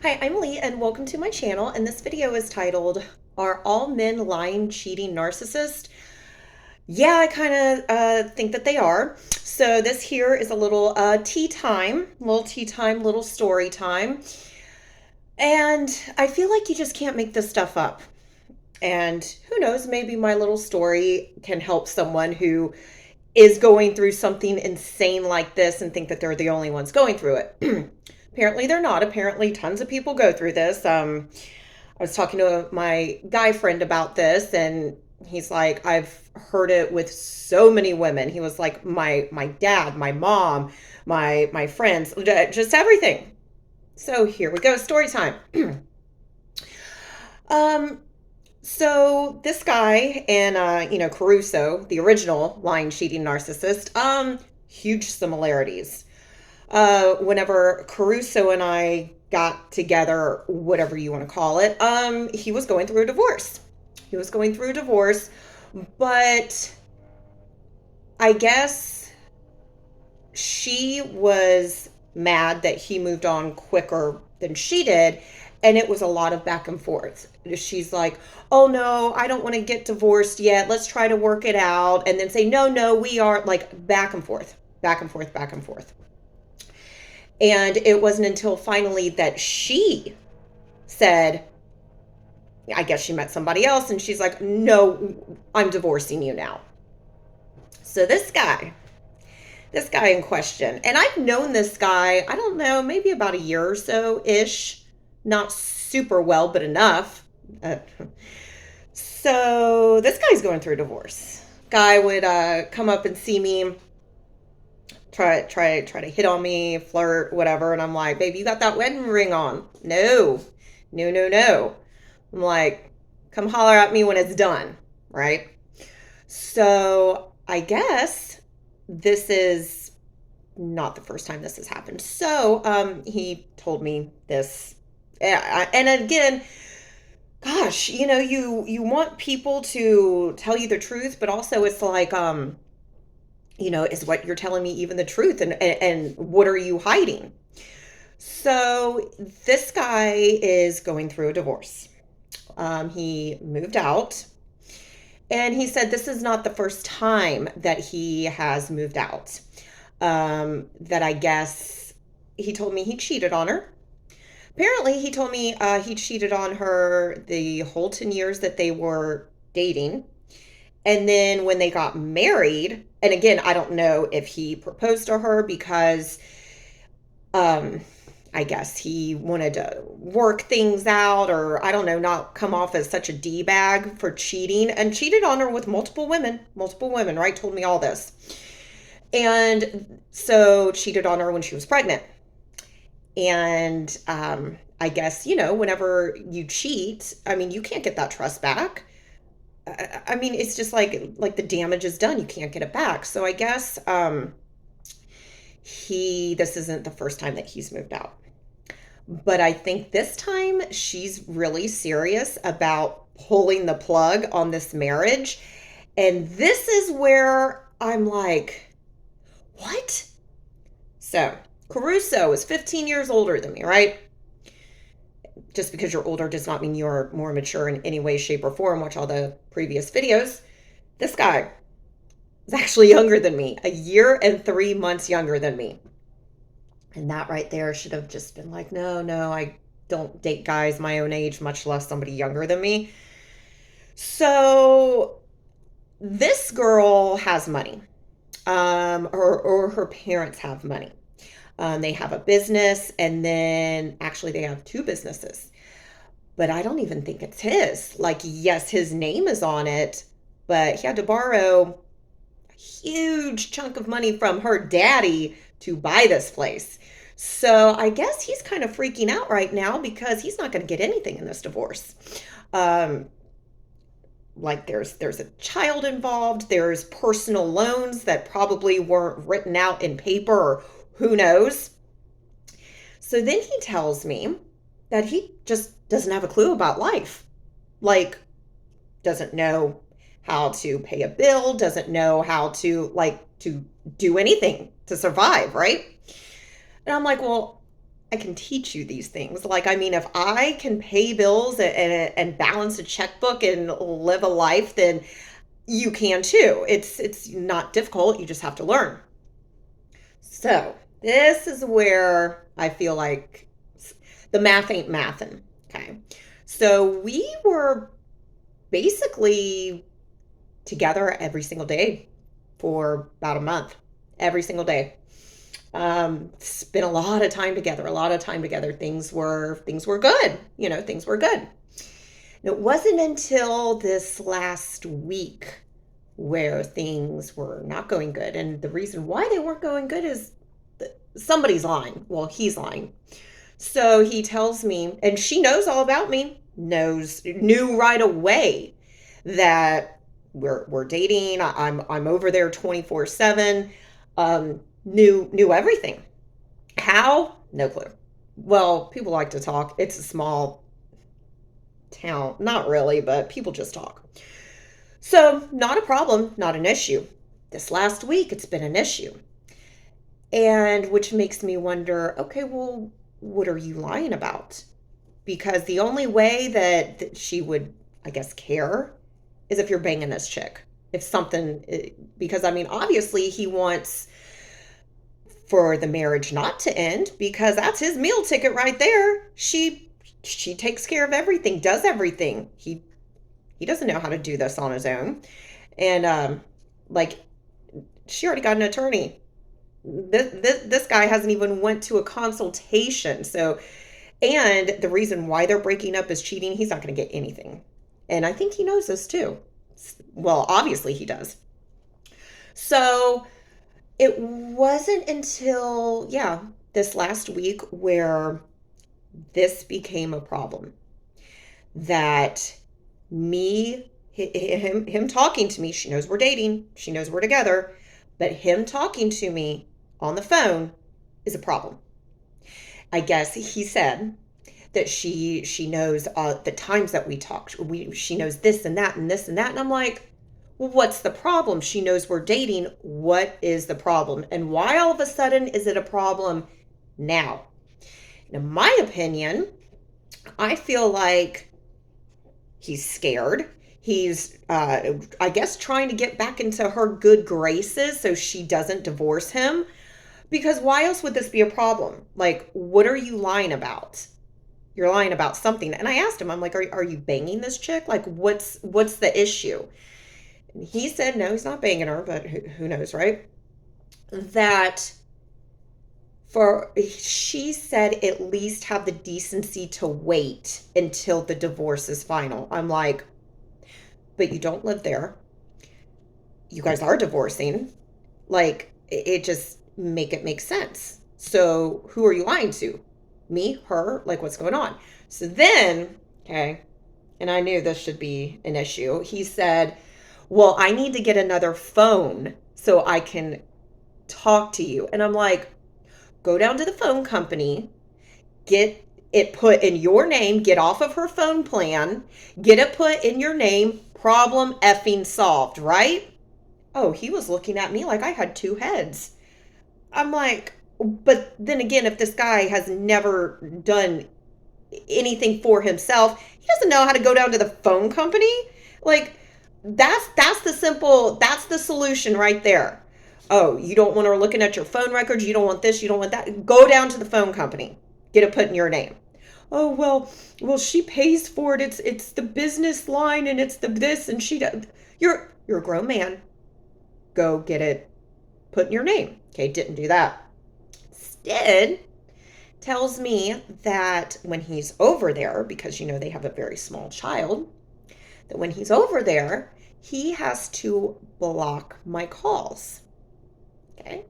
Hi, I'm Lee, and welcome to my channel. And this video is titled, Are All Men Lying, Cheating Narcissists? Yeah, I kind of think that they are. So this here is a little tea time, little story time. And I feel like you just can't make this stuff up. And who knows, maybe my little story can help someone who is going through something insane like this and think that they're the only ones going through it. Apparently, they're not. Apparently, tons of people go through this. I was talking to my guy friend about this, and he's like, I've heard it with so many women. He was like, my dad, my mom, my friends, just everything. So here we go, story time. um, so this guy and Caruso, the original lying, cheating narcissist, huge similarities. Whenever Caruso and I got together, whatever you want to call it, he was going through a divorce. He was going through a divorce, but I guess she was mad that he moved on quicker than she did. And it was a lot of back and forth. She's like, oh no, I don't want to get divorced yet. Let's try to work it out. And then say, no, no, we are like back and forth, back and forth, back and forth. And it wasn't until finally that she said, I guess she met somebody else, and she's like, no, I'm divorcing you now. So this guy in question, and I've known this guy, I don't know, maybe about a year or so ish, not super well, but enough. Uh, so this guy's going through a divorce. Guy would come up and see me, try to hit on me, flirt, whatever. And I'm like, baby, you got that wedding ring on. No, no, no, no. I'm like, come holler at me when it's done, right? So I guess this is not the first time this has happened. So he told me this. And again, gosh, you want people to tell you the truth, but also it's like, is what you're telling me even the truth? And what are you hiding? So this guy is going through a divorce. He moved out, and he said this is not the first time that he has moved out. That I guess he told me he cheated on her. Apparently, he told me he cheated on her the whole 10 years that they were dating. And then when they got married, and again, I don't know if he proposed to her because um I guess he wanted to work things out, or I don't know, not come off as such a D bag for cheating, and cheated on her with multiple women, right? Told me all this. And so cheated on her when she was pregnant. And I guess, whenever you cheat, I mean, you can't get that trust back. I mean, it's just like the damage is done. You can't get it back. So I guess this isn't the first time that he's moved out. But I think this time she's really serious about pulling the plug on this marriage. And this is where I'm like, what? So Caruso is 15 years older than me, right? Just because you're older does not mean you're more mature in any way, shape, or form. Watch all the previous videos. This guy is actually younger than me, a year and 3 months younger than me. And that right there should have just been like, no, no, I don't date guys my own age, much less somebody younger than me. So this girl has money, or her parents have money. They have a business, and then actually they have two businesses. But I don't even think it's his. Like, yes, his name is on it, but he had to borrow a huge chunk of money from her daddy to buy this place. So I guess he's kind of freaking out right now because he's not going to get anything in this divorce. Um, like there's a child involved, there's personal loans that probably weren't written out in paper, or who knows. So then he tells me that he just doesn't have a clue about life. Like, doesn't know how to pay a bill, doesn't know how to do anything to survive, right? And I'm like, well, I can teach you these things. Like, I mean, if I can pay bills and balance a checkbook and live a life, then you can too. It's not difficult. You just have to learn. So this is where I feel like the math ain't mathin'. Okay. So we were basically together every single day for about a month, every single day. Spent a lot of time together, a lot of time together. Things were good. Things were good. And it wasn't until this last week where things were not going good. And the reason why they weren't going good is somebody's lying. Well, he's lying. So he tells me, and she knows all about me, knew right away that we're dating. I'm over there 24/7. Knew everything. How? No clue. Well, people like to talk. It's a small town. Not really, but people just talk. So, not a problem, not an issue. This last week, it's been an issue. And which makes me wonder, okay, well, what are you lying about? Because the only way that she would, I guess, care is if you're banging this chick. If something, because I mean, obviously he wants for the marriage not to end because that's his meal ticket right there. She takes care of everything, does everything. He doesn't know how to do this on his own. And like she already got an attorney. This guy hasn't even went to a consultation. So, and the reason why they're breaking up is cheating. He's not going to get anything. And I think he knows this too. Well, obviously he does. So it wasn't until, yeah, this last week where this became a problem. That him talking to me, she knows we're dating, she knows we're together, but him talking to me on the phone is a problem. I guess he said that she knows the times that we talked. She knows this and that and this and that. And I'm like, well, what's the problem? She knows we're dating. What is the problem? And why all of a sudden is it a problem now? In my opinion, I feel like he's scared. He's, I guess, trying to get back into her good graces so she doesn't divorce him. Because why else would this be a problem? Like, what are you lying about? You're lying about something. And I asked him, I'm like, are you banging this chick? Like, what's the issue? And he said, no, he's not banging her, but who knows, right? That she said at least have the decency to wait until the divorce is final. I'm like, but you don't live there. You guys are divorcing. Like, it just make sense. So who are you lying to? Me, her? Like, what's going on? So then, okay, and I knew this should be an issue. He said, well, I need to get another phone so I can talk to you. And I'm like, go down to the phone company, get it put in your name, get off of her phone plan, get it put in your name, problem effing solved, right? Oh, he was looking at me like I had two heads. I'm like, but then again, if this guy has never done anything for himself, he doesn't know how to go down to the phone company. Like, that's that's the solution right there. Oh, you don't want her looking at your phone records, you don't want this, you don't want that. Go down to the phone company. Get it put in your name. Oh, well, she pays for it. It's the business line and it's the this and she does. You're a grown man. Go get it put in your name. Okay, didn't do that. Instead, tells me that when he's over there, because they have a very small child, that when he's over there, he has to block my calls. Okay.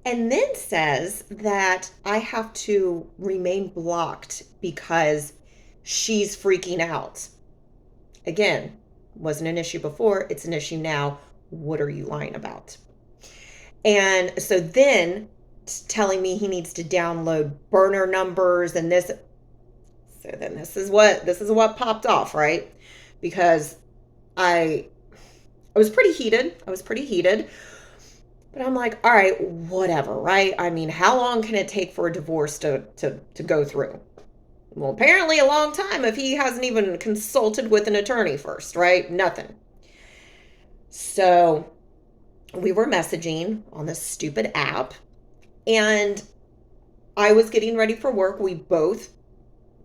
And then says that I have to remain blocked because she's freaking out. Again, wasn't an issue before, it's an issue now. What are you lying about? And so then telling me he needs to download burner numbers and this. So then this is what popped off, right? Because I was pretty heated. But I'm like, all right, whatever, right? I mean, how long can it take for a divorce to go through? Well, apparently a long time if he hasn't even consulted with an attorney first, right? Nothing. So we were messaging on this stupid app, and I was getting ready for work. We both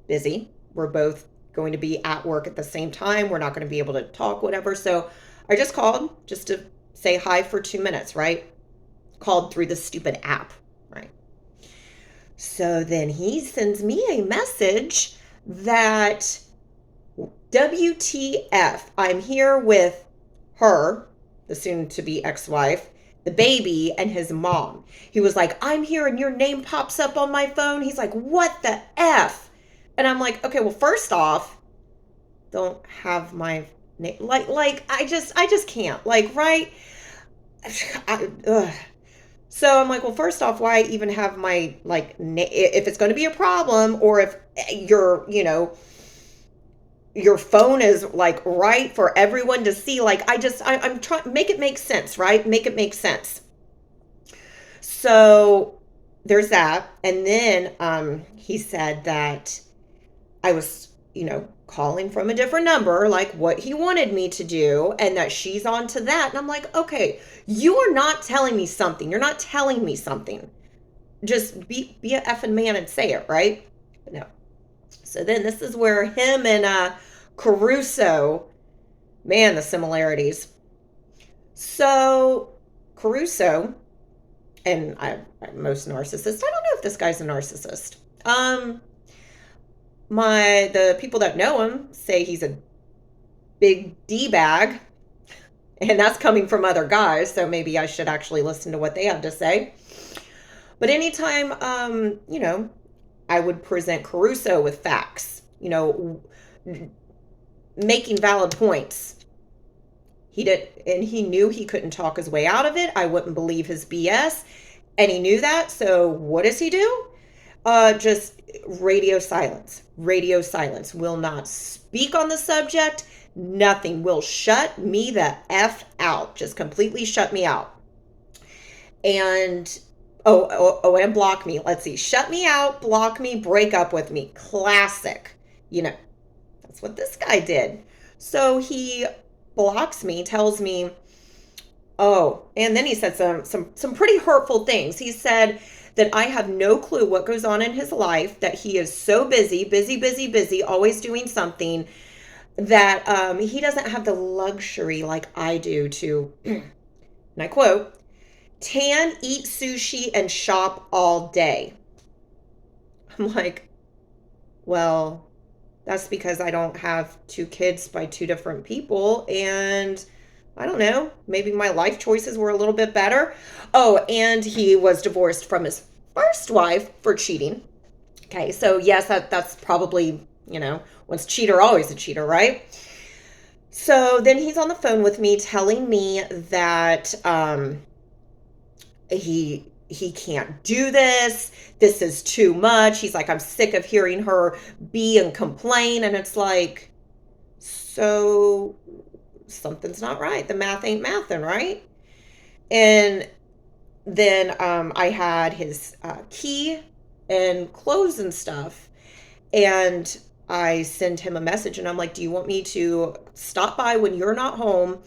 busy. We're both going to be at work at the same time. We're not going to be able to talk, whatever. So I just called just to say hi for 2 minutes, right? Called through the stupid app, right? So then he sends me a message that WTF, I'm here with her, the soon to be ex wife, the baby, and his mom. He was like, I'm here and your name pops up on my phone. He's like, what the F? And I'm like, okay, well, first off, don't have my name. I just can't. Like, right? Ugh. So I'm like, well, first off, why even have my, like, if it's going to be a problem, or if your phone is like right for everyone to see, like, I'm trying make it make sense, right? Make it make sense. So there's that. And then he said that I was, calling from a different number, like what he wanted me to do, and that she's on to that. And I'm like, okay, you are not telling me something. You're not telling me something. Just be a effing man and say it, right? But no. So then this is where him and Caruso, man, the similarities. So Caruso, and most narcissists, I don't know if this guy's a narcissist. The people that know him say he's a big D bag, and that's coming from other guys, so maybe I should actually listen to what they have to say. But anytime, I would present Caruso with facts, making valid points. He did, and he knew he couldn't talk his way out of it. I wouldn't believe his BS, and he knew that. So what does he do? Just radio silence. Radio silence. Will not speak on the subject. Nothing. Will shut me the F out. Just completely shut me out. And and block me. Let's see. Shut me out, block me, break up with me. Classic. That's what this guy did. So he blocks me, tells me, oh, and then he said some pretty hurtful things. He said that I have no clue what goes on in his life, that he is so busy, always doing something, that he doesn't have the luxury like I do to, and I quote, tan, eat sushi, and shop all day. I'm like, well, that's because I don't have two kids by two different people, and I don't know, maybe my life choices were a little bit better. Oh, and he was divorced from his first wife for cheating. Okay, so yes, that's probably, once a cheater, always a cheater, right? So then he's on the phone with me telling me that he can't do this. This is too much. He's like, I'm sick of hearing her be and complain. And it's like, so something's not right. The math ain't mathin', right? And then I had his key and clothes and stuff. And I send him a message and I'm like, do you want me to stop by when you're not home,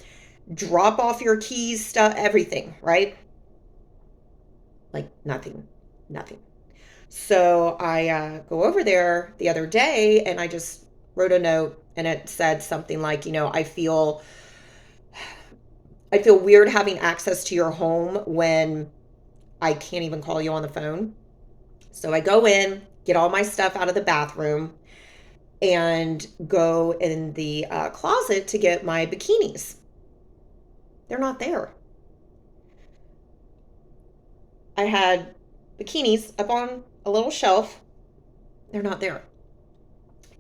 drop off your keys, stuff, everything, right? Like nothing. So I go over there the other day and I just wrote a note, and it said something like, I feel weird having access to your home when I can't even call you on the phone. So I go in, get all my stuff out of the bathroom, and go in the closet to get my bikinis. They're not there. I had bikinis up on a little shelf. They're not there.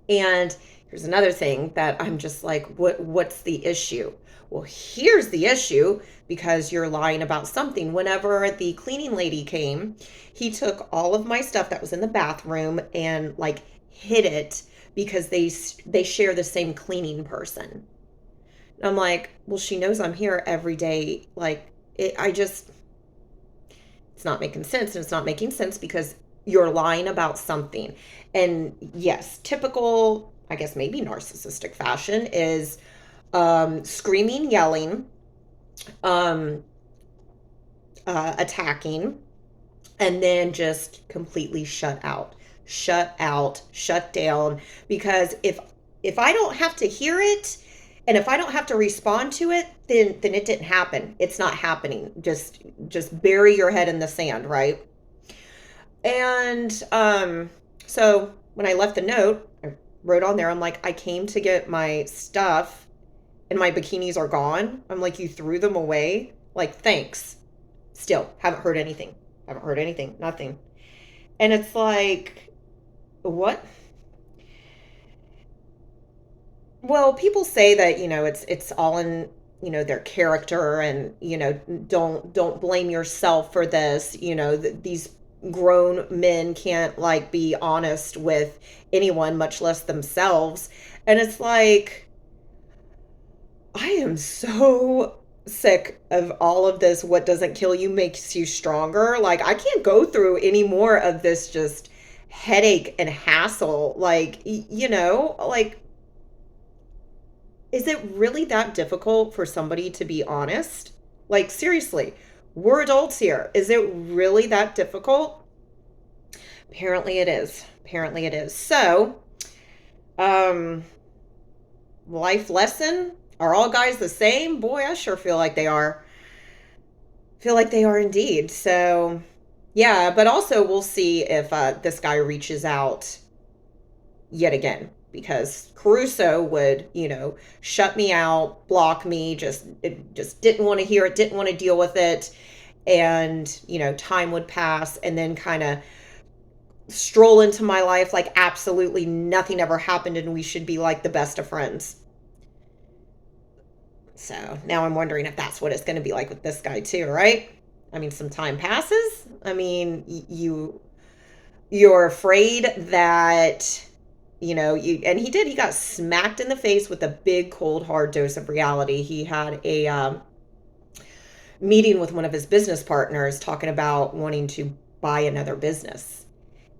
And here's another thing that I'm just like, what's the issue? Well, here's the issue, because you're lying about something. Whenever the cleaning lady came, he took all of my stuff that was in the bathroom and like hid it because they share the same cleaning person. I'm like, well, she knows I'm here every day. Like, It's not making sense. And it's not making sense because you're lying about something. And yes, typical, I guess maybe narcissistic fashion is screaming, yelling, um, attacking, and then just completely shut out, shut down. Because if I don't have to hear it, and if I don't have to respond to it, then it didn't happen. It's not happening. Just bury your head in the sand, right? And so when I left the note, I wrote on there, I'm like, I came to get my stuff and my bikinis are gone. I'm like, you threw them away? Like, thanks. Still, haven't heard anything. Haven't heard anything. Nothing. And it's like, what? Well, people say that, it's all in, their character, and, don't blame yourself for this. These grown men can't like be honest with anyone, much less themselves. And it's like, I am so sick of all of this. What doesn't kill you makes you stronger. Like, I can't go through any more of this just headache and hassle. Like, like, is it really that difficult for somebody to be honest? Like, seriously, we're adults here. Is it really that difficult? Apparently it is. Apparently it is. So, um, life lesson. Are all guys the same? Boy, I sure feel like they are. Feel like they are indeed. So, yeah, but also we'll see if this guy reaches out yet again, because Caruso would, shut me out, block me, just didn't want to hear it, didn't want to deal with it. And, time would pass and then kind of stroll into my life like absolutely nothing ever happened and we should be like the best of friends. So now I'm wondering if that's what it's going to be like with this guy too, right? I mean, some time passes. I mean, you're afraid that, and he got smacked in the face with a big, cold, hard dose of reality. He had a meeting with one of his business partners talking about wanting to buy another business.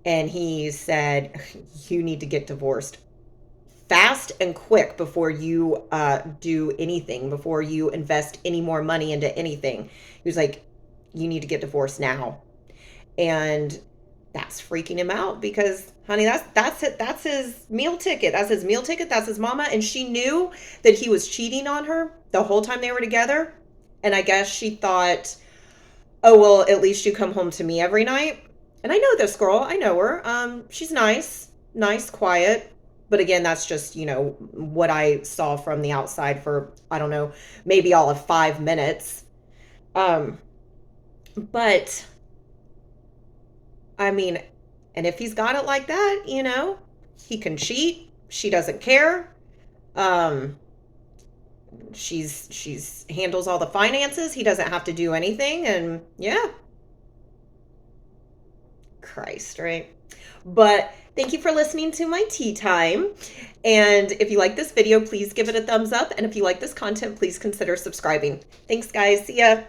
And he said, you need to get divorced fast and quick before you do anything, before you invest any more money into anything. He was like, you need to get divorced now. And that's freaking him out because, honey, that's it. That's his meal ticket. That's his meal ticket. That's his mama. And she knew that he was cheating on her the whole time they were together. And I guess she thought, oh, well, at least you come home to me every night. And I know this girl. I know her. She's nice, quiet. But again, that's just, what I saw from the outside for, I don't know, maybe all of 5 minutes. But I mean, and if he's got it like that, he can cheat. She doesn't care. She's handles all the finances. He doesn't have to do anything. And yeah, Christ, right? But thank you for listening to my tea time. And if you like this video, please give it a thumbs up. And if you like this content, please consider subscribing. Thanks, guys. See ya.